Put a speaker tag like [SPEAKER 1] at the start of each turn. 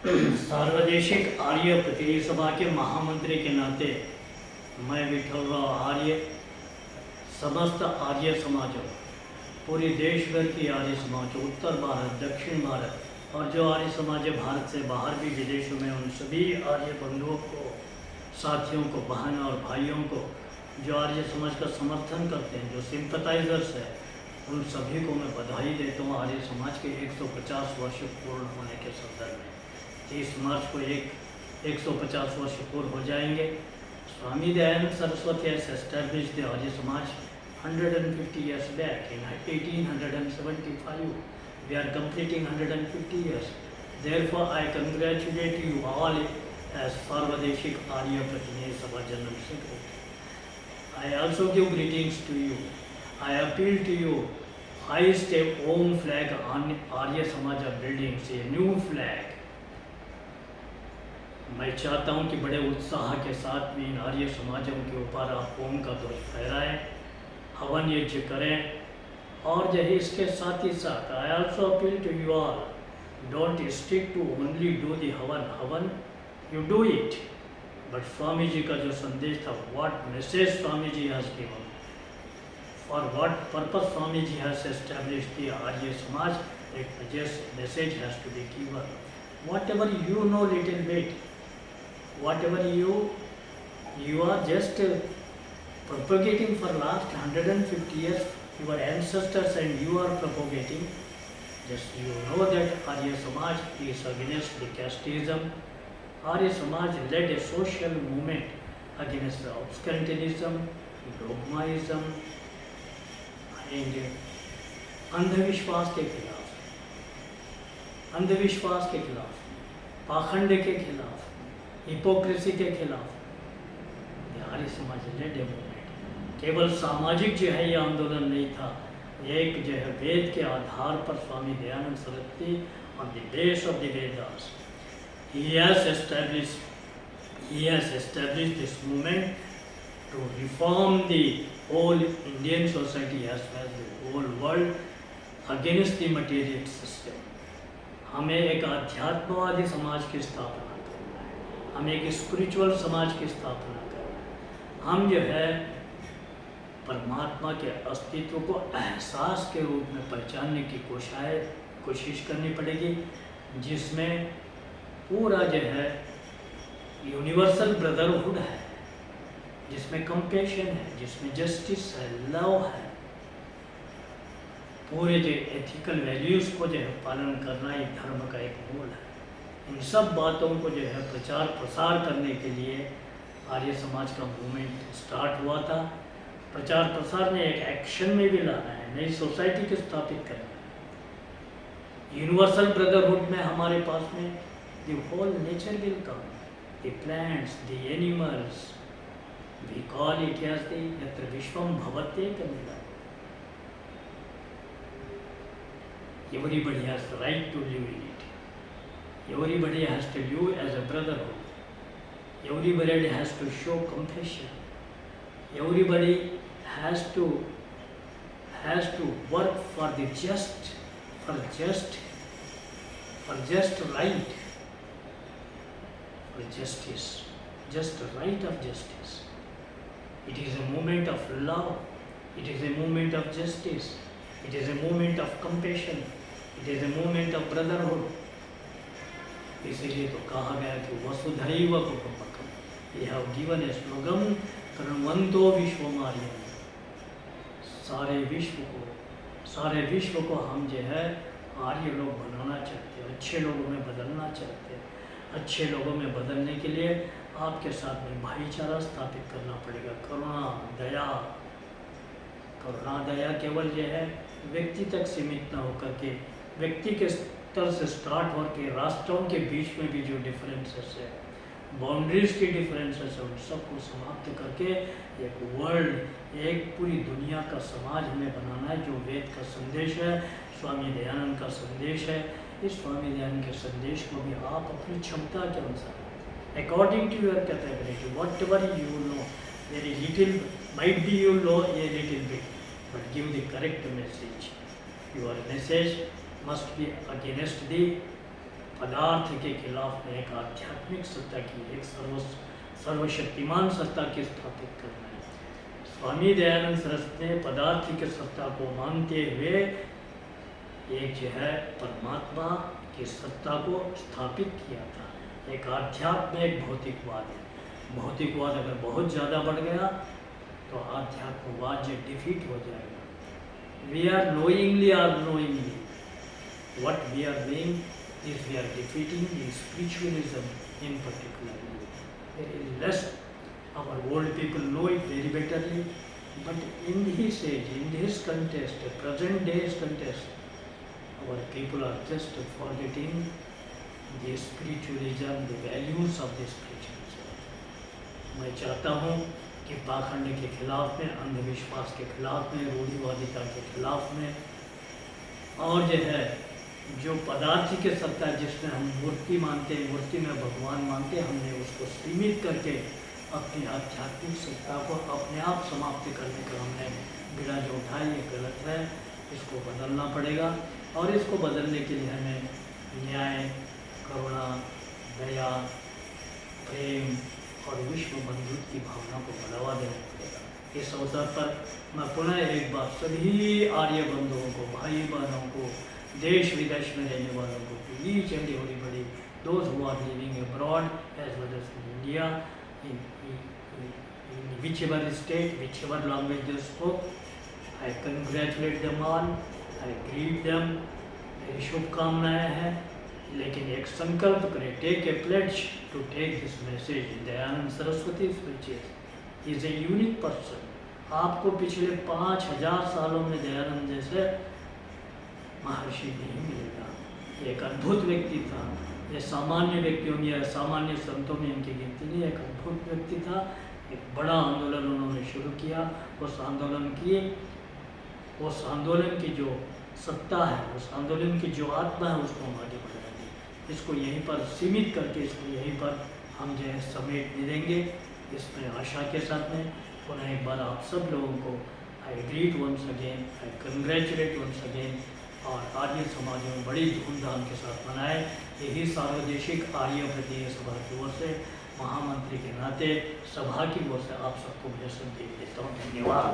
[SPEAKER 1] सार्वदेशिक आर्य प्रतिनिधि सभा के महामंत्री के नाते मैं विठलराव आर्य समस्त आर्य समाजों, पूरी देश भर की आर्य समाज, उत्तर भारत, दक्षिण भारत और जो आर्य समाज है भारत से बाहर भी विदेशों में, उन सभी आर्य बंधुओं को, साथियों को, बहन और भाइयों को जो आर्य समाज का समर्थन करते हैं, जो सिंपथाइजर्स है, उन सभी को मैं बधाई देता हूँ आर्य समाज के 150 वर्ष पूर्ण होने के संदर्भ में। 30 मार्च को 150 वर्ष पूर्ण हो जाएंगे। स्वामी Dayanand Saraswati has established the Arya Samaj 150 years back in 1875. We are completing 150 years. Therefore, I congratulate you all as Sarvadeshik Arya Pratinidhi Sabha General Secretary. I also give greetings to you. I appeal to you, hoist a Om flag on Arya Samaj buildings, a new flag. मैं चाहता हूं कि बड़े उत्साह के साथ में इन आर्य समाजों के ऊपर आप ओम का ध्वज फहराएं, हवन यज्ञ करें और जो है इसके साथ ही साथ I also appeal to you all, don't stick to only do the havan, you do it, but Swami ji का जो संदेश था, what message Swami ji has given, for what purpose Swami ji has established the Arya Samaj, एक message has to be given. Whatever you know little bit, whatever you are just propagating for last 150 years, your ancestors and you are propagating, just you know that Arya Samaj is against the casteism. Arya Samaj led a social movement against the obscurantism, dogmaism and अंधविश्वास के खिलाफ, अंधविश्वास के खिलाफ, पाखंड के खिलाफ, hypocrisy के खिलाफ Arya Samaj lead a movement. केवल सामाजिक जो है ये आंदोलन नहीं था, एक जो है वेद के आधार पर Swami Dayanand Saraswati on the base of the Vedas he has established this movement to reform the whole Indian society as well as the whole world against the material system. हमें एक आध्यात्मवादी समाज की स्थापना करना है, हमें एक स्पिरिचुअल समाज की स्थापना करना है. हम जो है परमात्मा के अस्तित्व को एहसास के रूप में पहचानने की कोशिश करनी पड़ेगी, जिसमें पूरा जो है यूनिवर्सल ब्रदरहुड है, जिसमें कंपैशन है, जिसमें जस्टिस है, लव है, पूरे जो एथिकल वैल्यूज़ को जो है पालन करना ही धर्म का एक मूल है. इन सब बातों को जो है प्रचार प्रसार करने के लिए आर्य समाज का मूवमेंट स्टार्ट हुआ था. प्रचार प्रसार में एक एक्शन में भी लाना है, नई सोसाइटी को स्थापित करना है. यूनिवर्सल ब्रदरहुड में हमारे पास में the whole nature will come, the plants, the animals, we call it as the यत्र विश्वम भवत्येकमिदम्. Everybody has the right to live in it. Everybody has to live as a brotherhood. Everybody has to show compassion. Everybody has to work for the just right, for justice, just right of justice. It is a movement of love. It is a movement of justice. It is a movement of compassion. It is a movement of brotherhood. इसीलिए तो कहा गया कि वसुधैव कुटुम्बकम. We have given a slogan, कर्मवन्तो विश्वमार्यम्. सारे विश्व को हम जो है आर्य लोग बनाना चाहते हैं, अच्छे लोगों में बदलना चाहते हैं. अच्छे लोगों में बदलने के लिए आपके साथ में भाईचारा स्थापित करना पड़ेगा. करुणा दया केवल जो है व्यक्ति तक सीमित न होकर के व्यक्ति के स्तर से स्टार्ट होकर राष्ट्रों के बीच में भी जो डिफरेंसेस है, बाउंड्रीज के डिफरेंसेस है, उन सबको समाप्त करके एक वर्ल्ड, एक पूरी दुनिया का समाज हमें बनाना है, जो वेद का संदेश है, स्वामी दयानंद का संदेश है. इस स्वामी दयानंद के संदेश को भी आप अपनी क्षमता के अनुसार, according to your capability, whatever you know, very little might be you know a little bit, but give the correct message. Your message must be against the पदार्थ के खिलाफ में एक आध्यात्मिक सत्ता की, एक सर्वशक्तिमान सत्ता की स्थापित करना है। स्वामी दयानंद सरस्वती ने पदार्थ की सत्ता को मानते हुए एक जो है परमात्मा की सत्ता को स्थापित किया था। एक आध्यात्म, एक भौतिकवाद है। भौतिकवाद अगर बहुत ज़्यादा बढ़ गया तो आध्यात्मवाद जो डिफीट हो जाएगा। वी आर नोइंगली और unknowingly what we are doing is we are defeating the spiritualism in particular. Very less our old people know it very betterly, but in this age, in this contest, present day's contest, our people are just forgetting the spiritualism, the values of the spiritualism. मैं चाहता हूँ कि पाखंड के खिलाफ में, अंधविश्वास के खिलाफ में, रूढ़िवादिता के खिलाफ में, और जो है जो पदार्थ की सत्ता जिसमें हम मूर्ति मानते हैं, मूर्ति में भगवान मानते हैं, हमने उसको सीमित करके अपनी आध्यात्मिक सत्ता को अपने आप समाप्त करने का हमने बिना जो उठाए, ये गलत है। इसको बदलना पड़ेगा और इसको बदलने के लिए हमें न्याय, करुणा, दया, प्रेम और विश्व बंधुत्व की भावना को बढ़ावा देना पड़ेगा। इस अवसर पर मैं पुनः एक बार सभी आर्य बंधुओं को, भाई बहनों को, देश विदेश में रहने वालों को, each and everybody, those who are living abroad as well as in India, in whichever state, whichever language they spoke, I congratulate them all, I greet them, मेरी शुभकामनाएं हैं। लेकिन एक संकल्प करें, take a pledge to take this message. Dayanand Saraswati speeches is a unique person. आपको पिछले 5000 सालों में दयानंद जैसे महर्षि नहीं मिलेगा। एक अद्भुत व्यक्ति था। ये सामान्य व्यक्तियों में या सामान्य संतों में इनकी गिनती नहीं, एक अद्भुत व्यक्ति था। एक बड़ा आंदोलन उन्होंने शुरू किया। उस आंदोलन की जो सत्ता है, उस आंदोलन की जो आत्मा है, उसको हम आगे बढ़ाएंगे। इसको यहीं पर सीमित करके, इसको यहीं पर हम जो है समेट दे देंगे। इसमें आशा के साथ में पुनः एक बार आप सब लोगों को I greet once again, I congratulate once again. और आर्य समाज में बड़ी धूमधाम के साथ मनाए। यही सार्वदेशिक आर्य प्रत्यय सभा की ओर से, महामंत्री के नाते, सभा की ओर से आप सबको मैं संदेश देता हूँ। धन्यवाद।